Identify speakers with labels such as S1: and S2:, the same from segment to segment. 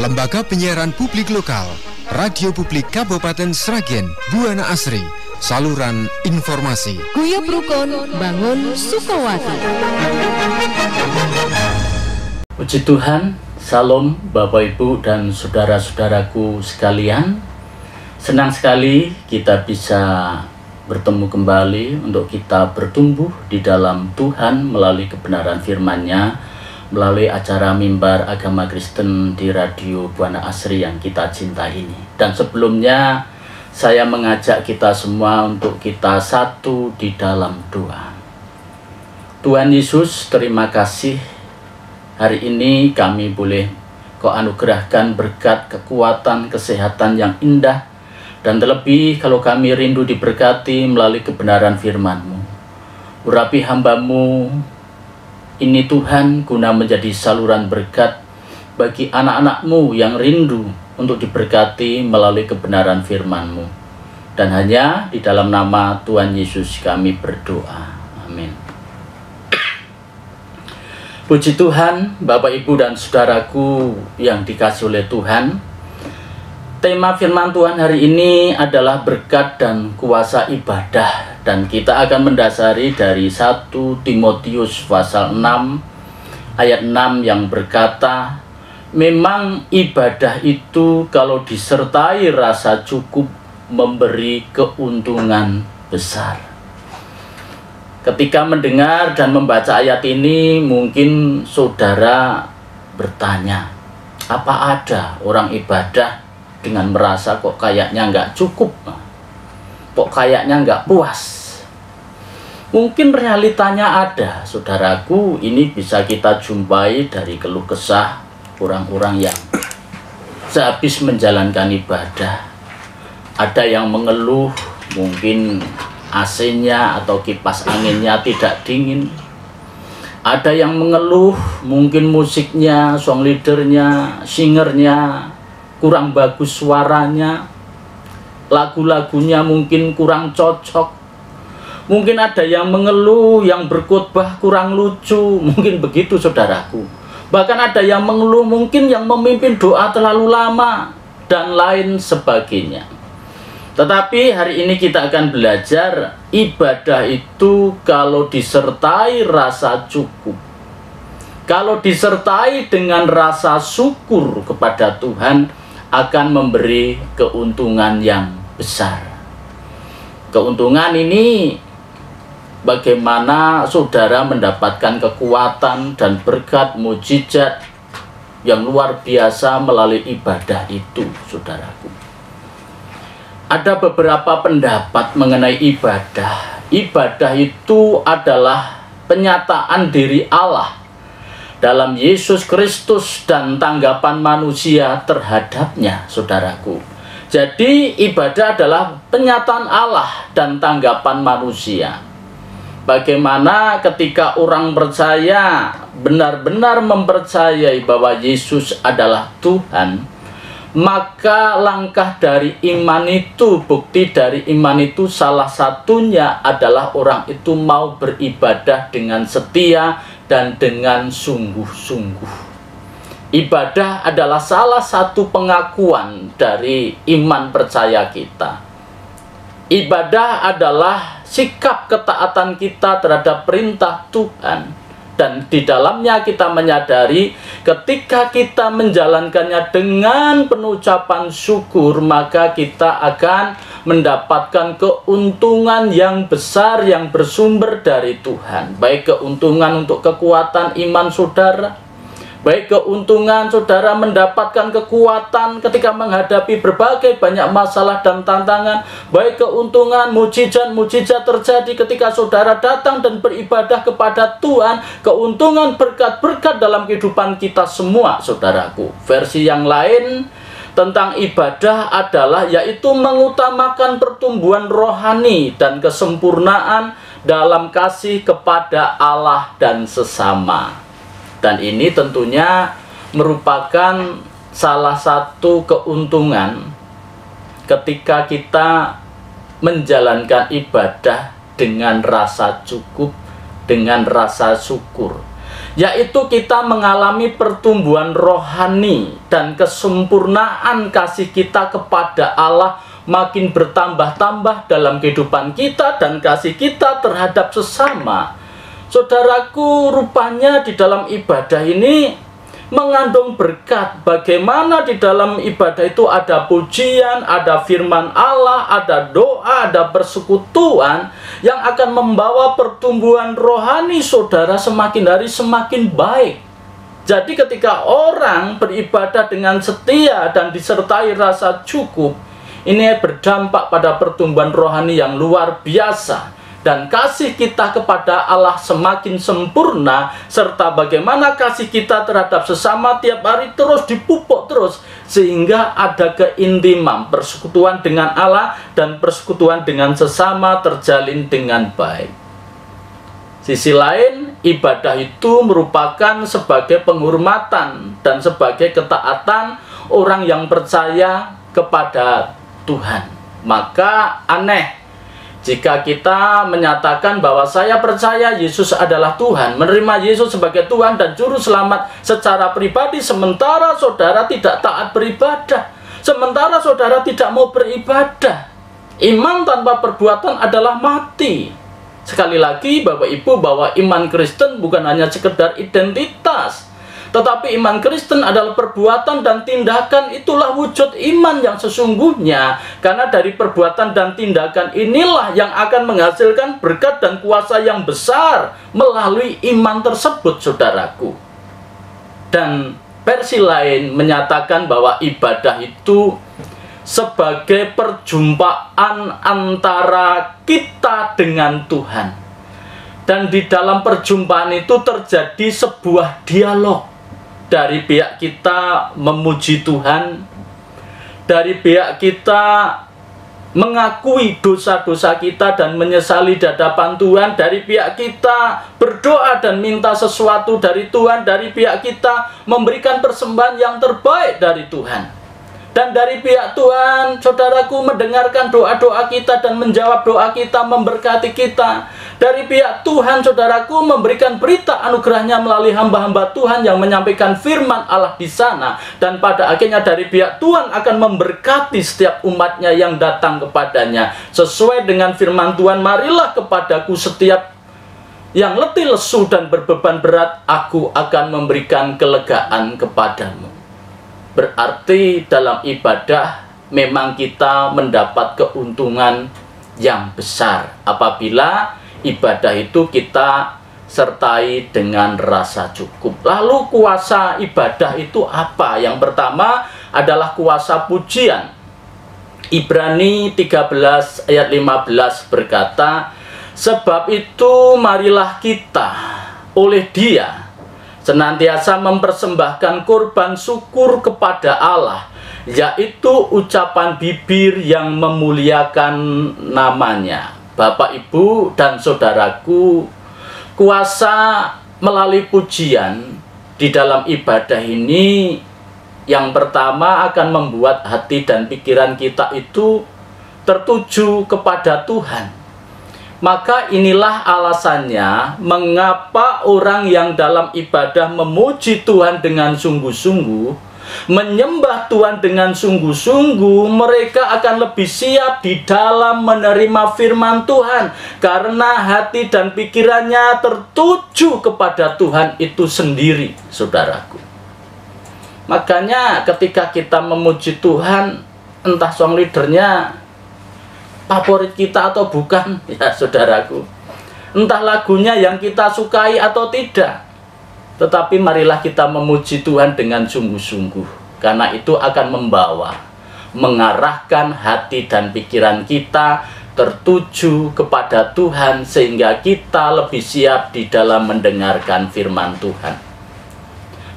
S1: Lembaga Penyiaran Publik Lokal, Radio Publik Kabupaten Sragen, Buana Asri, saluran informasi.
S2: Guyub Rukun Bangun Sukowati.
S3: Puji Tuhan, Salam Bapak Ibu dan saudara-saudaraku sekalian. Senang sekali kita bisa bertemu kembali untuk kita bertumbuh di dalam Tuhan melalui kebenaran firman-Nya, melalui acara Mimbar Agama Kristen di Radio Buana Asri yang kita cintai ini. Dan sebelumnya saya mengajak kita semua untuk kita satu di dalam doa. Tuhan Yesus, terima kasih hari ini kami boleh Kau anugerahkan berkat, kekuatan, kesehatan yang indah. Dan terlebih kalau kami rindu diberkati melalui kebenaran firman-Mu. Urapi hamba-Mu ini Tuhan, guna menjadi saluran berkat bagi anak-anak-Mu yang rindu untuk diberkati melalui kebenaran firman-Mu. Dan hanya di dalam nama Tuhan Yesus kami berdoa. Amin. Puji Tuhan, Bapak, Ibu, dan saudaraku yang dikasihi oleh Tuhan. Tema firman Tuhan hari ini adalah berkat dan kuasa ibadah. Dan kita akan mendasari dari 1 Timotius pasal 6 ayat 6 yang berkata, memang ibadah itu kalau disertai rasa cukup memberi keuntungan besar. Ketika mendengar dan membaca ayat ini, mungkin saudara bertanya, apa ada orang ibadah dengan merasa kok kayaknya nggak cukup, kok kayaknya nggak puas? Mungkin realitanya ada, saudaraku. Ini bisa kita jumpai dari keluh kesah orang-orang yang sehabis menjalankan ibadah. Ada yang mengeluh, mungkin AC-nya atau kipas anginnya tidak dingin. Ada yang mengeluh, mungkin musiknya, song leadernya, singernya kurang bagus suaranya, lagu-lagunya mungkin kurang cocok. Mungkin ada yang mengeluh, yang berkhotbah kurang lucu, mungkin begitu saudaraku. Bahkan ada yang mengeluh, mungkin yang memimpin doa terlalu lama, dan lain sebagainya. Tetapi hari ini kita akan belajar ibadah itu kalau disertai rasa cukup, kalau disertai dengan rasa syukur kepada Tuhan, akan memberi keuntungan yang besar. Keuntungan ini bagaimana saudara mendapatkan kekuatan dan berkat mujizat yang luar biasa melalui ibadah itu, saudaraku. Ada beberapa pendapat mengenai ibadah. Ibadah itu adalah penyataan diri Allah dalam Yesus Kristus dan tanggapan manusia terhadapnya, saudaraku. Jadi ibadah adalah penyataan Allah dan tanggapan manusia. Bagaimana ketika orang percaya, benar-benar mempercayai bahwa Yesus adalah Tuhan, maka langkah dari iman itu, bukti dari iman itu salah satunya adalah orang itu mau beribadah dengan setia dan dengan sungguh-sungguh. Ibadah adalah salah satu pengakuan dari iman percaya kita. Ibadah adalah sikap ketaatan kita terhadap perintah Tuhan. Dan di dalamnya kita menyadari ketika kita menjalankannya dengan penuh ucapan syukur, maka kita akan mendapatkan keuntungan yang besar yang bersumber dari Tuhan. Baik keuntungan untuk kekuatan iman saudara, baik keuntungan saudara mendapatkan kekuatan ketika menghadapi berbagai banyak masalah dan tantangan, baik keuntungan mujizat-mujizat terjadi ketika saudara datang dan beribadah kepada Tuhan, keuntungan berkat-berkat dalam kehidupan kita semua, saudaraku. Versi yang lain tentang ibadah adalah yaitu mengutamakan pertumbuhan rohani dan kesempurnaan dalam kasih kepada Allah dan sesama. Dan ini tentunya merupakan salah satu keuntungan ketika kita menjalankan ibadah dengan rasa cukup, dengan rasa syukur. yaitu kita mengalami pertumbuhan rohani dan kesempurnaan kasih kita kepada Allah makin bertambah-tambah dalam kehidupan kita dan kasih kita terhadap sesama. Saudaraku, rupanya di dalam ibadah ini mengandung berkat. Bagaimana di dalam ibadah itu ada pujian, ada firman Allah, ada doa, ada persekutuan yang akan membawa pertumbuhan rohani saudara semakin hari semakin baik. Jadi ketika orang beribadah dengan setia dan disertai rasa cukup, ini berdampak pada pertumbuhan rohani yang luar biasa, dan kasih kita kepada Allah semakin sempurna, serta bagaimana kasih kita terhadap sesama tiap hari terus dipupuk terus, sehingga ada keintiman persekutuan dengan Allah dan persekutuan dengan sesama terjalin dengan baik. Sisi lain, ibadah itu merupakan sebagai penghormatan dan sebagai ketaatan orang yang percaya kepada Tuhan. Maka aneh jika kita menyatakan bahwa saya percaya Yesus adalah Tuhan, menerima Yesus sebagai Tuhan dan Juru Selamat secara pribadi, sementara saudara tidak taat beribadah, sementara saudara tidak mau beribadah. Iman tanpa perbuatan adalah mati. Sekali lagi Bapak Ibu, bahwa iman Kristen bukan hanya sekedar identitas, tetapi iman Kristen adalah perbuatan dan tindakan. Itulah wujud iman yang sesungguhnya. Karena dari perbuatan dan tindakan inilah yang akan menghasilkan berkat dan kuasa yang besar melalui iman tersebut, saudaraku. Dan versi lain menyatakan bahwa ibadah itu sebagai perjumpaan antara kita dengan Tuhan. Dan di dalam perjumpaan itu terjadi sebuah dialog. Dari pihak kita memuji Tuhan, dari pihak kita mengakui dosa-dosa kita dan menyesali di hadapan Tuhan, dari pihak kita berdoa dan minta sesuatu dari Tuhan, dari pihak kita memberikan persembahan yang terbaik dari Tuhan. Dan dari pihak Tuhan, saudaraku, mendengarkan doa-doa kita dan menjawab doa kita, memberkati kita. Dari pihak Tuhan, saudaraku, memberikan berita anugerahnya melalui hamba-hamba Tuhan yang menyampaikan firman Allah di sana. Dan pada akhirnya dari pihak Tuhan akan memberkati setiap umatnya yang datang kepadanya. Sesuai dengan firman Tuhan, marilah kepadaku setiap yang letih lesu dan berbeban berat, aku akan memberikan kelegaan kepadamu. Berarti dalam ibadah memang kita mendapat keuntungan yang besar apabila ibadah itu kita sertai dengan rasa cukup. Lalu kuasa ibadah itu apa? Yang pertama adalah kuasa pujian. Ibrani 13 ayat 15 berkata, sebab itu marilah kita oleh Dia senantiasa mempersembahkan korban syukur kepada Allah, yaitu ucapan bibir yang memuliakan namanya. Bapak, Ibu, dan saudaraku, kuasa melalui pujian di dalam ibadah ini yang pertama akan membuat hati dan pikiran kita itu tertuju kepada Tuhan. Maka inilah alasannya mengapa orang yang dalam ibadah memuji Tuhan dengan sungguh-sungguh, menyembah Tuhan dengan sungguh-sungguh, mereka akan lebih siap di dalam menerima firman Tuhan, karena hati dan pikirannya tertuju kepada Tuhan itu sendiri, saudaraku. Makanya ketika kita memuji Tuhan, entah song leadernya favorit kita atau bukan, ya saudaraku, entah lagunya yang kita sukai atau tidak, tetapi marilah kita memuji Tuhan dengan sungguh-sungguh, karena itu akan mengarahkan hati dan pikiran kita tertuju kepada Tuhan, sehingga kita lebih siap di dalam mendengarkan firman Tuhan.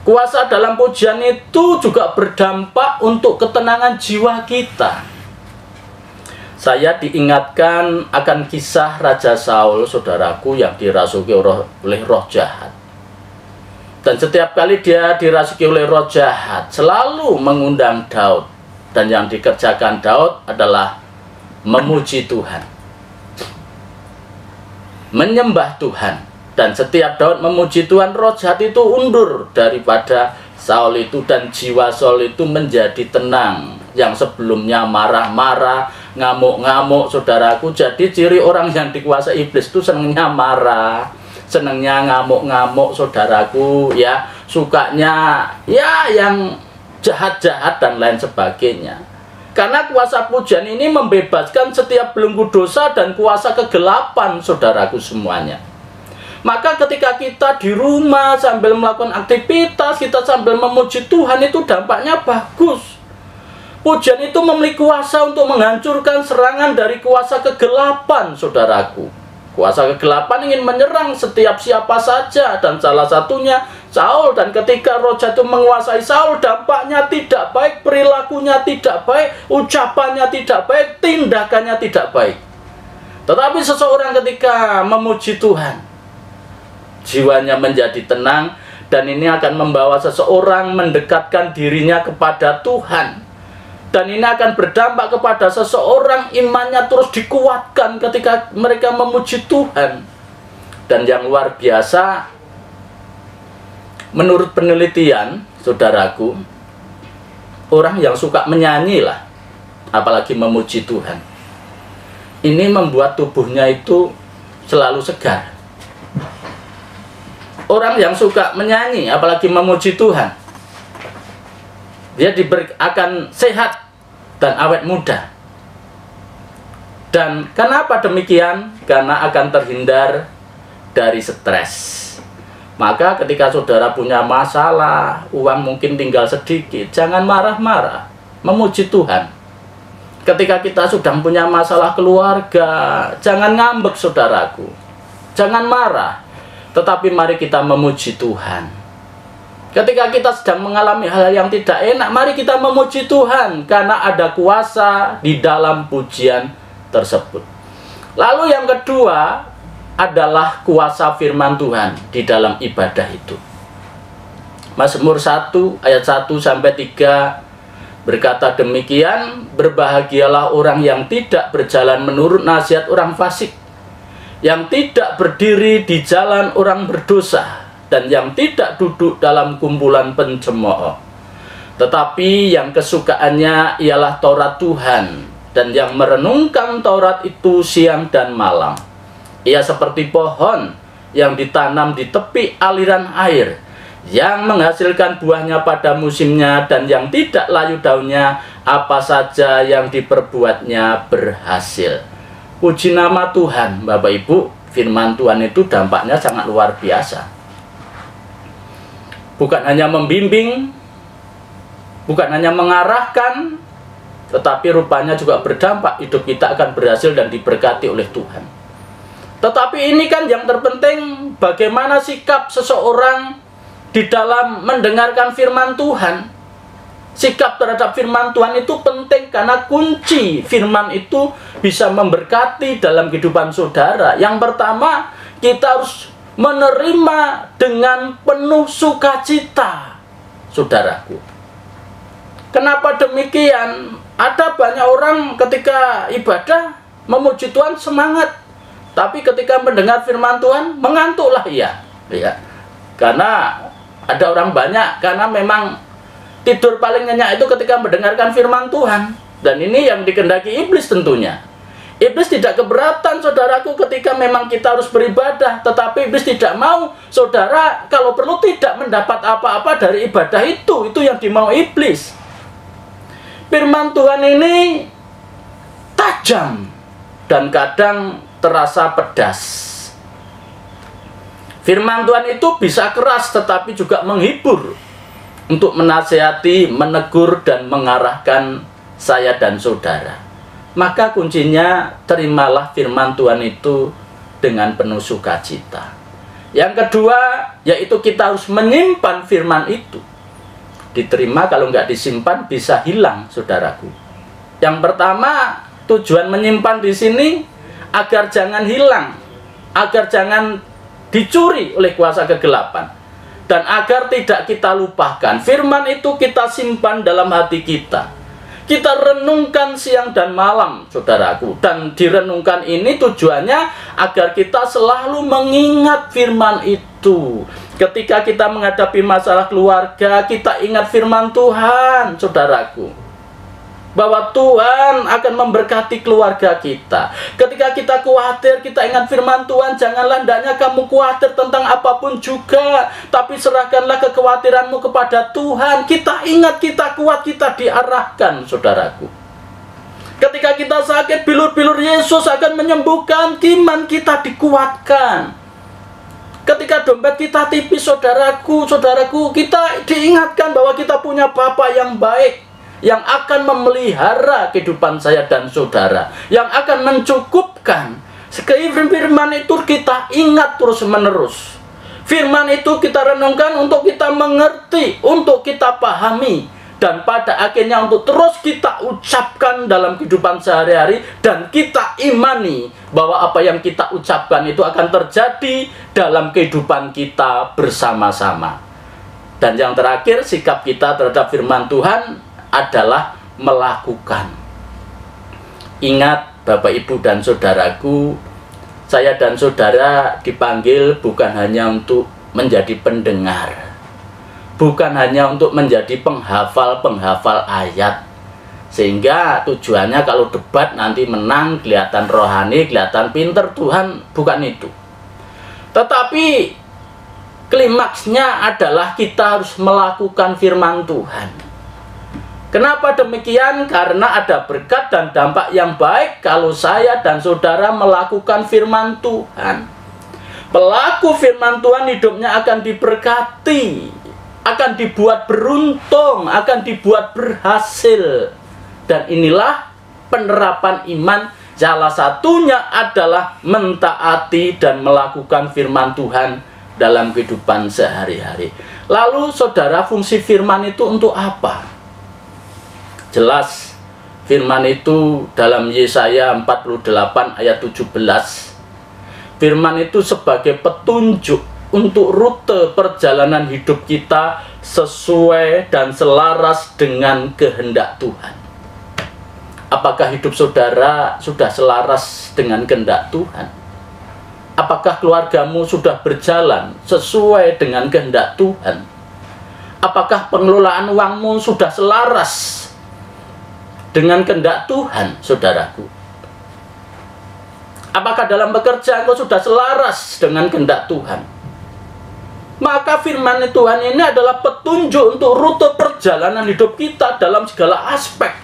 S3: Kuasa dalam pujian itu juga berdampak untuk ketenangan jiwa kita. Saya diingatkan akan kisah Raja Saul, saudaraku, yang dirasuki oleh roh jahat. Dan setiap kali dia dirasuki oleh roh jahat, selalu mengundang Daud. Dan yang dikerjakan Daud adalah memuji Tuhan, menyembah Tuhan. Dan setiap Daud memuji Tuhan, roh jahat itu undur daripada Saul itu, dan jiwa Saul itu menjadi tenang. Yang sebelumnya marah-marah, ngamuk-ngamuk, saudaraku. Jadi ciri orang yang dikuasai iblis itu senangnya marah, senangnya ngamuk-ngamuk, saudaraku, ya, sukanya ya yang jahat-jahat dan lain sebagainya. Karena kuasa pujian ini membebaskan setiap belenggu dosa dan kuasa kegelapan, saudaraku semuanya. Maka ketika kita di rumah sambil melakukan aktivitas, kita sambil memuji Tuhan, itu dampaknya bagus. Pujian itu memiliki kuasa untuk menghancurkan serangan dari kuasa kegelapan, saudaraku. Kuasa kegelapan ingin menyerang setiap siapa saja, dan salah satunya Saul. Dan ketika roh jahat itu menguasai Saul, dampaknya tidak baik, perilakunya tidak baik, ucapannya tidak baik, tindakannya tidak baik. Tetapi seseorang ketika memuji Tuhan, jiwanya menjadi tenang, dan ini akan membawa seseorang mendekatkan dirinya kepada Tuhan. Dan ini akan berdampak kepada seseorang, imannya terus dikuatkan ketika mereka memuji Tuhan. Dan yang luar biasa, menurut penelitian, saudaraku, orang yang suka menyanyi lah, apalagi memuji Tuhan, ini membuat tubuhnya itu selalu segar. Orang yang suka menyanyi, apalagi memuji Tuhan, dia akan sehat dan awet muda. Dan kenapa demikian? Karena akan terhindar dari stres. Maka ketika saudara punya masalah, uang mungkin tinggal sedikit, jangan marah-marah, memuji Tuhan. Ketika kita sudah punya masalah keluarga, jangan ngambek, saudaraku, jangan marah, tetapi mari kita memuji Tuhan. Ketika kita sedang mengalami hal yang tidak enak, mari kita memuji Tuhan, karena ada kuasa di dalam pujian tersebut. Lalu yang kedua adalah kuasa firman Tuhan di dalam ibadah itu. Mazmur 1 ayat 1-3 berkata demikian, berbahagialah orang yang tidak berjalan menurut nasihat orang fasik, yang tidak berdiri di jalan orang berdosa, dan yang tidak duduk dalam kumpulan pencemooh. Tetapi yang kesukaannya ialah Taurat Tuhan, dan yang merenungkan Taurat itu siang dan malam. Ia seperti pohon yang ditanam di tepi aliran air, yang menghasilkan buahnya pada musimnya, dan yang tidak layu daunnya, apa saja yang diperbuatnya berhasil. Puji nama Tuhan, Bapak Ibu. Firman Tuhan itu dampaknya sangat luar biasa. Bukan hanya membimbing, bukan hanya mengarahkan, tetapi rupanya juga berdampak. Hidup kita akan berhasil dan diberkati oleh Tuhan. Tetapi ini kan yang terpenting, bagaimana sikap seseorang di dalam mendengarkan firman Tuhan. Sikap terhadap firman Tuhan itu penting, karena kunci firman itu bisa memberkati dalam kehidupan saudara. Yang pertama, kita harus menerima dengan penuh sukacita, saudaraku. Kenapa demikian? Ada banyak orang ketika ibadah memuji Tuhan semangat, tapi ketika mendengar firman Tuhan mengantuklah ia. Ya. Karena ada orang banyak, karena memang tidur paling nyenyak itu ketika mendengarkan firman Tuhan. Dan ini yang dikehendaki iblis tentunya. Iblis tidak keberatan, saudaraku, ketika memang kita harus beribadah. Tetapi iblis tidak mau, saudara, kalau perlu tidak mendapat apa-apa dari ibadah itu. Itu yang dimau iblis. Firman Tuhan ini tajam dan kadang terasa pedas. Firman Tuhan itu bisa keras tetapi juga menghibur, untuk menasihati, menegur, dan mengarahkan saya dan saudara. Maka kuncinya, terimalah firman Tuhan itu dengan penuh sukacita. Yang kedua, yaitu kita harus menyimpan firman itu. Diterima, kalau nggak disimpan bisa hilang, saudaraku. Yang pertama, tujuan menyimpan di sini agar jangan hilang, agar jangan dicuri oleh kuasa kegelapan. Dan agar tidak kita lupakan, firman itu kita simpan dalam hati kita. Kita renungkan siang dan malam, saudaraku. Dan direnungkan ini tujuannya agar kita selalu mengingat firman itu. Ketika kita menghadapi masalah keluarga, kita ingat firman Tuhan, saudaraku, bahwa Tuhan akan memberkati keluarga kita. Ketika kita khawatir, kita ingat firman Tuhan, janganlah hendaknya kamu khawatir tentang apapun juga, tapi serahkanlah kekhawatiranmu kepada Tuhan. Kita ingat, kita kuat, kita diarahkan, saudaraku. Ketika kita sakit, bilur-bilur Yesus akan menyembuhkan, iman kita dikuatkan. Ketika dompet kita tipis, saudaraku, kita diingatkan bahwa kita punya Bapa yang baik, yang akan memelihara kehidupan saya dan saudara, yang akan mencukupkan. Firman itu kita ingat terus-menerus. Firman itu kita renungkan untuk kita mengerti, untuk kita pahami, dan pada akhirnya untuk terus kita ucapkan dalam kehidupan sehari-hari, dan kita imani bahwa apa yang kita ucapkan itu akan terjadi dalam kehidupan kita bersama-sama. Dan yang terakhir, sikap kita terhadap firman Tuhan adalah melakukan. Ingat, Bapak, Ibu, dan saudaraku, saya dan saudara dipanggil bukan hanya untuk menjadi pendengar, bukan hanya untuk menjadi penghafal-penghafal ayat, sehingga tujuannya kalau debat nanti menang, kelihatan rohani, kelihatan pinter. Tuhan bukan itu. Tetapi klimaksnya adalah kita harus melakukan firman Tuhan. Kenapa demikian? Karena ada berkat dan dampak yang baik kalau saya dan saudara melakukan firman Tuhan. Pelaku firman Tuhan hidupnya akan diberkati, akan dibuat beruntung, akan dibuat berhasil. Dan inilah penerapan iman. Salah satunya adalah mentaati dan melakukan firman Tuhan dalam kehidupan sehari-hari. Lalu saudara, fungsi firman itu untuk apa? Jelas firman itu dalam Yesaya 48 ayat 17. Firman itu sebagai petunjuk untuk rute perjalanan hidup kita sesuai dan selaras dengan kehendak Tuhan. Apakah hidup saudara sudah selaras dengan kehendak Tuhan? Apakah keluargamu sudah berjalan sesuai dengan kehendak Tuhan? Apakah pengelolaan uangmu sudah selaras dengan kehendak Tuhan, saudaraku? Apakah dalam pekerjaan kau sudah selaras dengan kehendak Tuhan? Maka firman Tuhan ini adalah petunjuk untuk rute perjalanan hidup kita dalam segala aspek,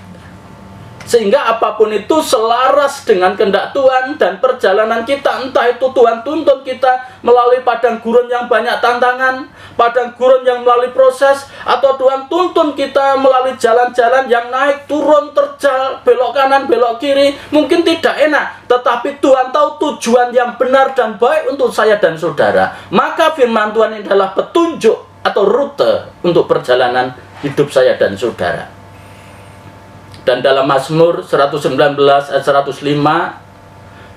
S3: sehingga apapun itu selaras dengan kehendak Tuhan. Dan perjalanan kita, entah itu Tuhan tuntun kita melalui padang gurun yang banyak tantangan, padang gurun yang melalui proses, atau Tuhan tuntun kita melalui jalan-jalan yang naik, turun, terjal, belok kanan, belok kiri, mungkin tidak enak, tetapi Tuhan tahu tujuan yang benar dan baik untuk saya dan saudara. Maka firman Tuhan ini adalah petunjuk atau rute untuk perjalanan hidup saya dan saudara. Dan dalam Mazmur 119 ayat 105,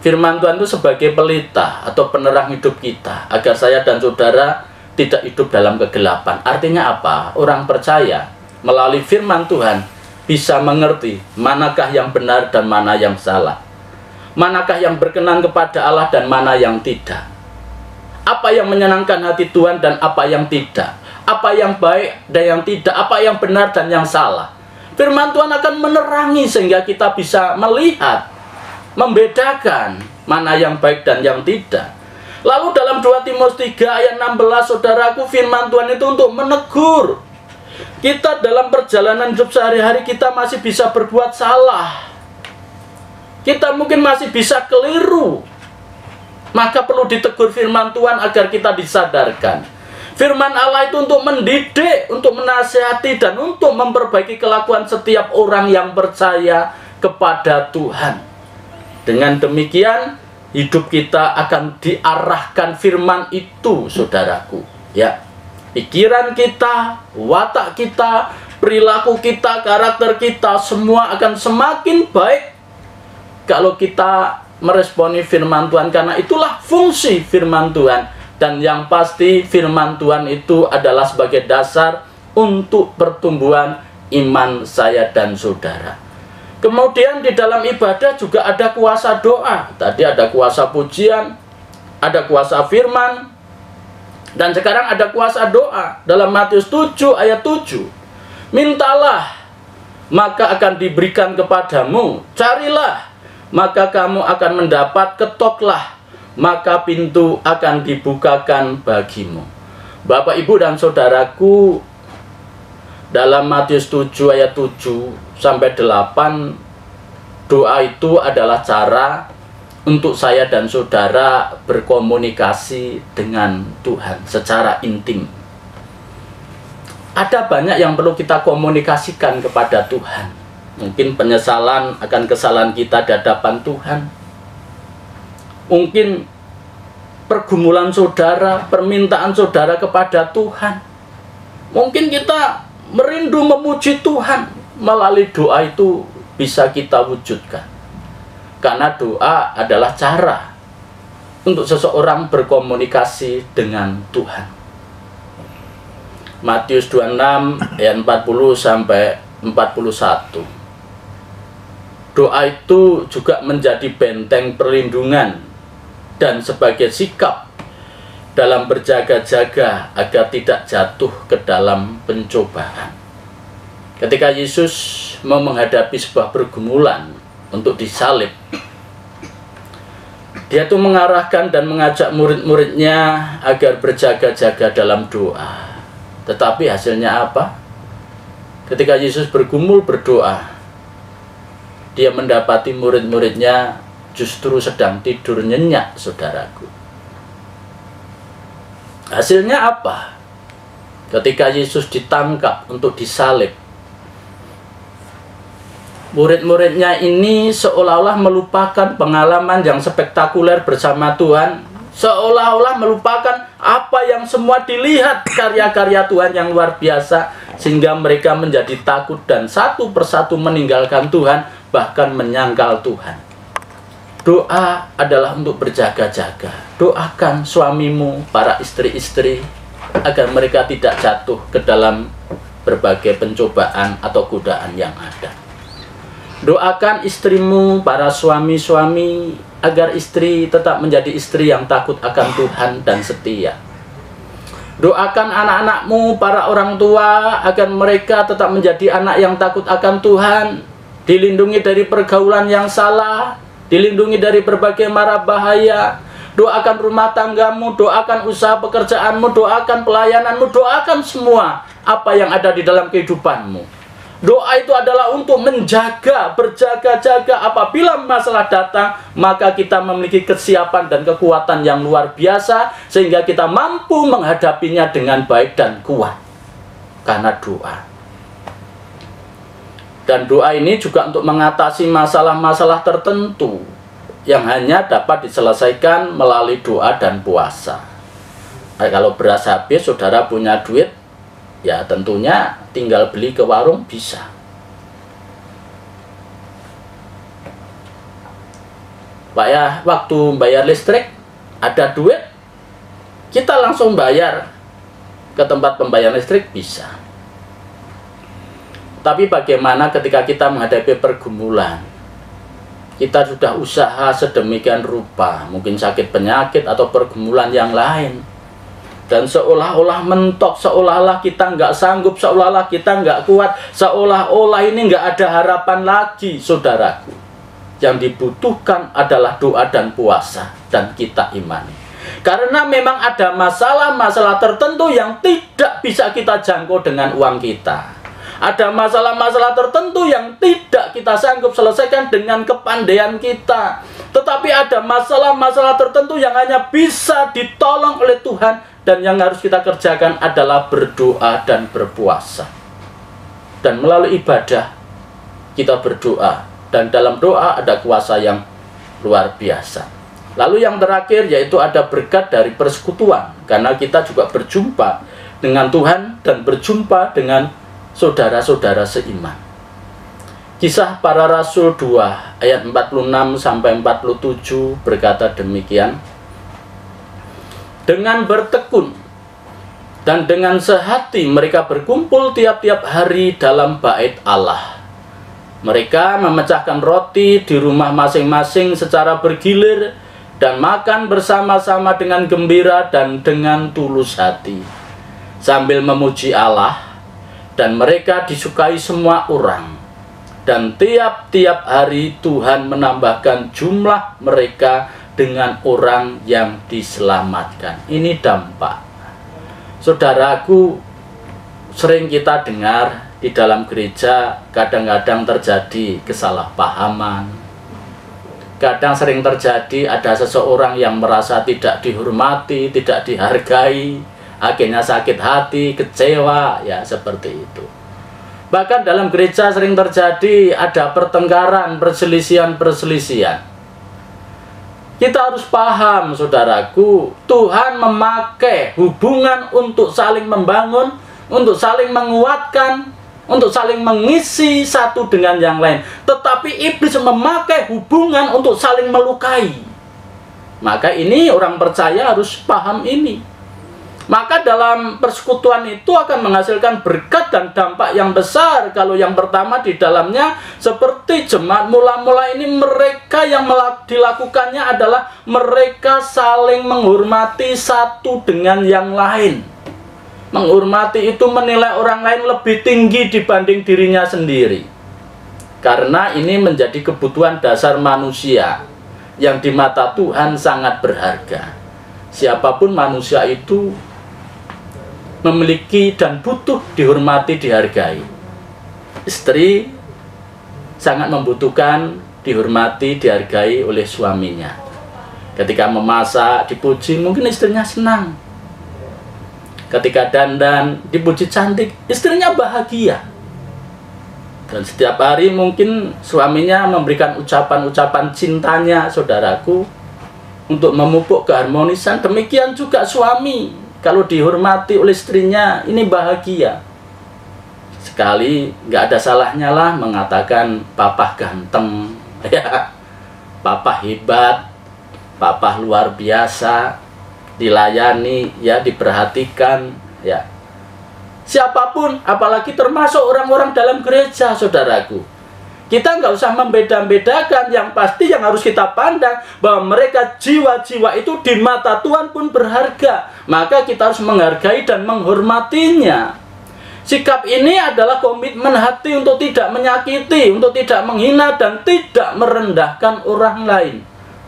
S3: firman Tuhan itu sebagai pelita atau penerang hidup kita, agar saya dan saudara tidak hidup dalam kegelapan. Artinya apa? Orang percaya melalui firman Tuhan bisa mengerti manakah yang benar dan mana yang salah, manakah yang berkenan kepada Allah dan mana yang tidak, apa yang menyenangkan hati Tuhan dan apa yang tidak, apa yang baik dan yang tidak, apa yang benar dan yang salah. Firman Tuhan akan menerangi sehingga kita bisa melihat, membedakan mana yang baik dan yang tidak. Lalu dalam 2 Timotius 3 ayat 16, saudaraku, firman Tuhan itu untuk menegur kita dalam perjalanan hidup sehari-hari. Kita masih bisa berbuat salah, kita mungkin masih bisa keliru, maka perlu ditegur firman Tuhan agar kita disadarkan. Firman Allah itu untuk mendidik, untuk menasihati, dan untuk memperbaiki kelakuan setiap orang yang percaya kepada Tuhan. Dengan demikian, hidup kita akan diarahkan firman itu, saudaraku. Ya, pikiran kita, watak kita, perilaku kita, karakter kita, semua akan semakin baik kalau kita meresponi firman Tuhan, karena itulah fungsi firman Tuhan. Dan yang pasti firman Tuhan itu adalah sebagai dasar untuk pertumbuhan iman saya dan saudara. Kemudian di dalam ibadah juga ada kuasa doa. Tadi ada kuasa pujian, ada kuasa firman, dan sekarang ada kuasa doa. Dalam Matius 7 ayat 7, mintalah maka akan diberikan kepadamu, carilah maka kamu akan mendapat, ketoklah maka pintu akan dibukakan bagimu. Bapak, Ibu, dan saudaraku, dalam Matius 7 ayat 7 sampai 8, doa itu adalah cara untuk saya dan saudara berkomunikasi dengan Tuhan secara intim. Ada banyak yang perlu kita komunikasikan kepada Tuhan. Mungkin penyesalan akan kesalahan kita di hadapan Tuhan. Mungkin pergumulan saudara, permintaan saudara kepada Tuhan. Mungkin kita merindu memuji Tuhan. Melalui doa itu bisa kita wujudkan. Karena doa adalah cara untuk seseorang berkomunikasi dengan Tuhan. Matius 26 ayat 40 sampai 41. Doa itu juga menjadi benteng perlindungan dan sebagai sikap dalam berjaga-jaga agar tidak jatuh ke dalam pencobaan. Ketika Yesus mau menghadapi sebuah pergumulan untuk disalib, Dia tuh mengarahkan dan mengajak murid-muridnya agar berjaga-jaga dalam doa. Tetapi hasilnya apa? Ketika Yesus bergumul berdoa, Dia mendapati murid-muridnya justru sedang tidur nyenyak, saudaraku. Hasilnya apa? Ketika Yesus ditangkap untuk disalib, murid-muridnya ini seolah-olah melupakan pengalaman yang spektakuler bersama Tuhan, seolah-olah melupakan apa yang semua dilihat karya-karya Tuhan yang luar biasa, sehingga mereka menjadi takut dan satu persatu meninggalkan Tuhan, bahkan menyangkal Tuhan. Doa adalah untuk berjaga-jaga. Doakan suamimu, para istri-istri, agar mereka tidak jatuh ke dalam berbagai pencobaan atau godaan yang ada. Doakan istrimu, para suami-suami, agar istri tetap menjadi istri yang takut akan Tuhan dan setia. Doakan anak-anakmu, para orang tua, agar mereka tetap menjadi anak yang takut akan Tuhan, dilindungi dari pergaulan yang salah, dilindungi dari berbagai mara bahaya. Doakan rumah tanggamu, doakan usaha pekerjaanmu, doakan pelayananmu, doakan semua apa yang ada di dalam kehidupanmu. Doa itu adalah untuk menjaga, berjaga-jaga. Apabila masalah datang, maka kita memiliki kesiapan dan kekuatan yang luar biasa, sehingga kita mampu menghadapinya dengan baik dan kuat. Karena doa. Dan doa ini juga untuk mengatasi masalah-masalah tertentu yang hanya dapat diselesaikan melalui doa dan puasa. Kalau beras habis, saudara punya duit, ya tentunya tinggal beli ke warung bisa. Pak ya, waktu bayar listrik, ada duit, kita langsung bayar ke tempat pembayaran listrik bisa. Tapi bagaimana ketika kita menghadapi pergumulan? Kita sudah usaha sedemikian rupa, mungkin sakit penyakit atau pergumulan yang lain, dan seolah-olah mentok, seolah-olah kita nggak sanggup, seolah-olah kita nggak kuat, seolah-olah ini nggak ada harapan lagi, saudaraku. Yang dibutuhkan adalah doa dan puasa, dan kita imani. Karena memang ada masalah-masalah tertentu yang tidak bisa kita jangkau dengan uang kita. Ada masalah-masalah tertentu yang tidak kita sanggup selesaikan dengan kepandaian kita. Tetapi ada masalah-masalah tertentu yang hanya bisa ditolong oleh Tuhan, dan yang harus kita kerjakan adalah berdoa dan berpuasa. Dan melalui ibadah kita berdoa, dan dalam doa ada kuasa yang luar biasa. Lalu yang terakhir yaitu ada berkat dari persekutuan, karena kita juga berjumpa dengan Tuhan dan berjumpa dengan saudara-saudara seiman. Kisah Para Rasul 2 ayat 46 sampai 47 berkata demikian. Dengan bertekun dan dengan sehati mereka berkumpul tiap-tiap hari dalam bait Allah. Mereka memecahkan roti di rumah masing-masing secara bergilir dan makan bersama-sama dengan gembira dan dengan tulus hati, sambil memuji Allah, dan mereka disukai semua orang. Dan tiap-tiap hari Tuhan menambahkan jumlah mereka dengan orang yang diselamatkan. Ini dampak. Saudaraku, sering kita dengar di dalam gereja kadang-kadang terjadi kesalahpahaman. Kadang sering terjadi ada seseorang yang merasa tidak dihormati, tidak dihargai, akhirnya sakit hati, kecewa, ya seperti itu. Bahkan dalam gereja sering terjadi ada pertengkaran, perselisihan. Kita harus paham, saudaraku, Tuhan memakai hubungan untuk saling membangun, untuk saling menguatkan, untuk saling mengisi satu dengan yang lain. Tetapi iblis memakai hubungan untuk saling melukai. Maka ini orang percaya harus paham ini. Maka dalam persekutuan itu akan menghasilkan berkat dan dampak yang besar. Kalau yang pertama di dalamnya seperti jemaat mula-mula ini, mereka yang dilakukannya adalah mereka saling menghormati satu dengan yang lain. Menghormati itu menilai orang lain lebih tinggi dibanding dirinya sendiri. Karena ini menjadi kebutuhan dasar manusia yang di mata Tuhan sangat berharga. Siapapun manusia itu memiliki dan butuh dihormati, dihargai. Istri sangat membutuhkan dihormati, dihargai oleh suaminya. Ketika memasak, dipuji, mungkin istrinya senang. Ketika dandan, dipuji cantik, istrinya bahagia. Dan setiap hari mungkin suaminya memberikan ucapan-ucapan cintanya, saudaraku, untuk memupuk keharmonisan. Demikian juga suami, kalau dihormati oleh istrinya, ini bahagia. Sekali nggak ada salahnya lah mengatakan papa ganteng, ya, papa hebat, papa luar biasa, dilayani, ya, diperhatikan, ya. Siapapun, apalagi termasuk orang-orang dalam gereja, saudaraku. Kita nggak usah membeda-bedakan, yang pasti yang harus kita pandang bahwa mereka jiwa-jiwa itu di mata Tuhan pun berharga. Maka kita harus menghargai dan menghormatinya. Sikap ini adalah komitmen hati untuk tidak menyakiti, untuk tidak menghina dan tidak merendahkan orang lain.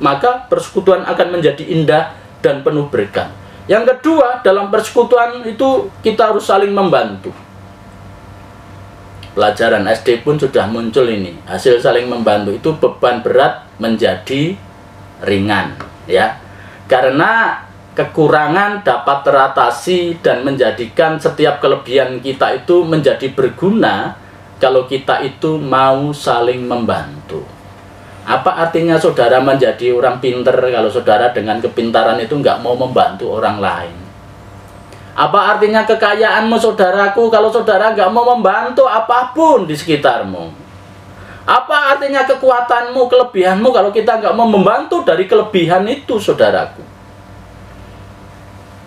S3: Maka persekutuan akan menjadi indah dan penuh berkat. Yang kedua, dalam persekutuan itu kita harus saling membantu. Pelajaran SD pun sudah muncul ini. Hasil saling membantu itu beban berat menjadi ringan, ya. Karena kekurangan dapat teratasi dan menjadikan setiap kelebihan kita itu menjadi berguna kalau kita itu mau saling membantu. Apa artinya saudara menjadi orang pinter kalau saudara dengan kepintaran itu nggak mau membantu orang lain? Apa artinya kekayaanmu, saudaraku, kalau saudara nggak mau membantu apapun di sekitarmu? Apa artinya kekuatanmu, kelebihanmu, kalau kita nggak mau membantu dari kelebihan itu, saudaraku?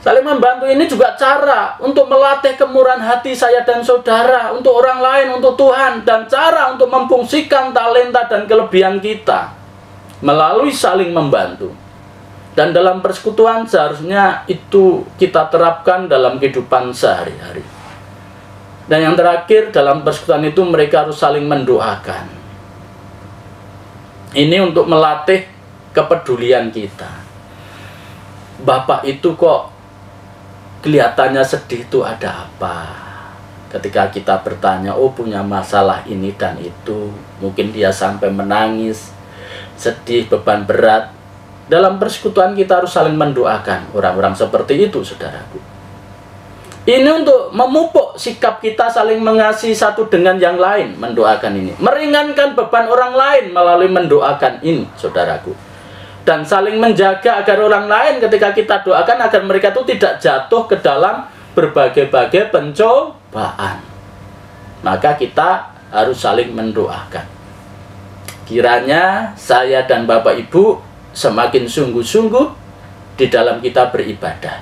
S3: Saling membantu ini juga cara untuk melatih kemurahan hati saya dan saudara, untuk orang lain, untuk Tuhan, dan cara untuk memfungsikan talenta dan kelebihan kita melalui saling membantu. Dan dalam persekutuan seharusnya itu kita terapkan dalam kehidupan sehari-hari. Dan yang terakhir, dalam persekutuan itu mereka harus saling mendoakan. Ini untuk melatih kepedulian kita. Bapak itu kok kelihatannya sedih, itu ada apa? Ketika kita bertanya, oh punya masalah ini dan itu, mungkin dia sampai menangis, sedih, beban berat. Dalam persekutuan kita harus saling mendoakan orang-orang seperti itu, saudaraku. Ini untuk memupuk sikap kita saling mengasihi satu dengan yang lain, mendoakan ini. Meringankan beban orang lain melalui mendoakan ini, saudaraku. Dan saling menjaga agar orang lain ketika kita doakan agar mereka itu tidak jatuh ke dalam berbagai-bagai pencobaan. Maka kita harus saling mendoakan. Kiranya saya dan Bapak Ibu semakin sungguh-sungguh di dalam kita beribadah.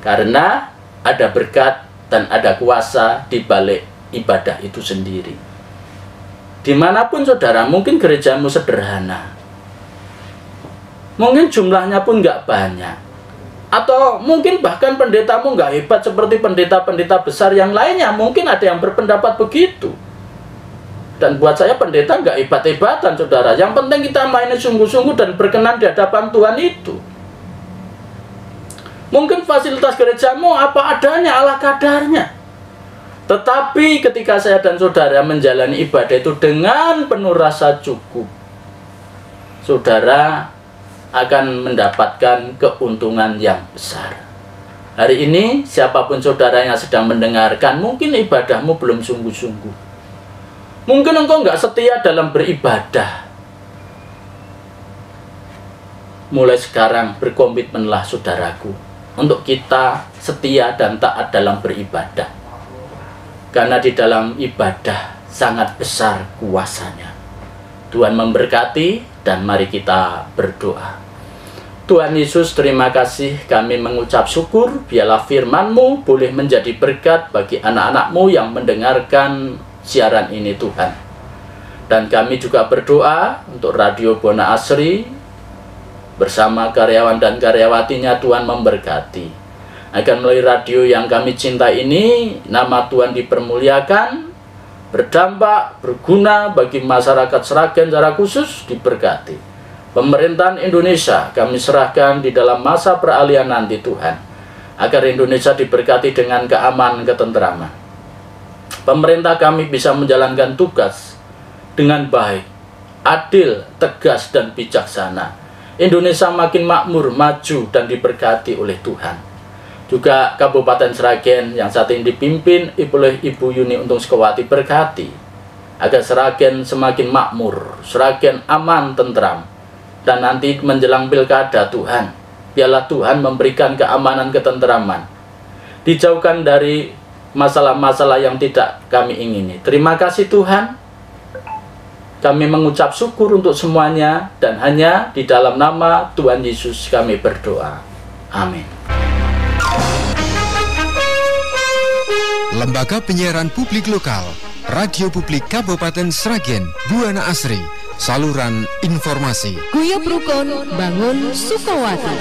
S3: Karena ada berkat dan ada kuasa di balik ibadah itu sendiri. Dimanapun saudara, mungkin gerejamu sederhana, mungkin jumlahnya pun nggak banyak, atau mungkin bahkan pendetamu nggak hebat seperti pendeta-pendeta besar yang lainnya. Mungkin ada yang berpendapat begitu. Dan buat saya pendeta nggak hebat-hebatan saudara. Yang penting kita mainnya sungguh-sungguh dan berkenan di hadapan Tuhan itu. Mungkin fasilitas gerejamu apa adanya, ala kadarnya. Tetapi ketika saya dan saudara menjalani ibadah itu dengan penuh rasa cukup, saudara akan mendapatkan keuntungan yang besar. Hari ini siapapun saudara yang sedang mendengarkan, mungkin ibadahmu belum sungguh-sungguh. Mungkin engkau nggak setia dalam beribadah. Mulai sekarang berkomitmenlah saudaraku untuk kita setia dan taat dalam beribadah. Karena di dalam ibadah sangat besar kuasanya. Tuhan memberkati dan mari kita berdoa. Tuhan Yesus, terima kasih, kami mengucap syukur biarlah firman-Mu boleh menjadi berkat bagi anak-anak-Mu yang mendengarkan siaran ini Tuhan. Dan kami juga berdoa untuk Radio Buana Asri bersama karyawan dan karyawatinya. Tuhan memberkati agar melalui radio yang kami cintai ini nama Tuhan dipermuliakan, berdampak, berguna bagi masyarakat Sragen secara khusus diberkati. Pemerintahan Indonesia kami serahkan di dalam masa peralihan nanti Tuhan, agar Indonesia diberkati dengan keamanan, ketenteraman. Pemerintah kami bisa menjalankan tugas dengan baik, adil, tegas, dan bijaksana. Indonesia makin makmur, maju, dan diberkati oleh Tuhan. Juga Kabupaten Sragen yang saat ini dipimpin oleh Ibu Yuni Untung Sukawati berkati, agar Sragen semakin makmur, Sragen aman, tentram. Dan nanti menjelang pilkada Tuhan, biarlah Tuhan memberikan keamanan, ketenteraman, dijauhkan dari masalah-masalah yang tidak kami ingini. Terima kasih Tuhan. Kami mengucap syukur untuk semuanya, dan hanya di dalam nama Tuhan Yesus kami berdoa. Amin.
S1: Lembaga Penyiaran Publik Lokal, Radio Publik Kabupaten Sragen, Buana Asri, saluran informasi.
S2: Guyub Rukun Bangun Sukawati.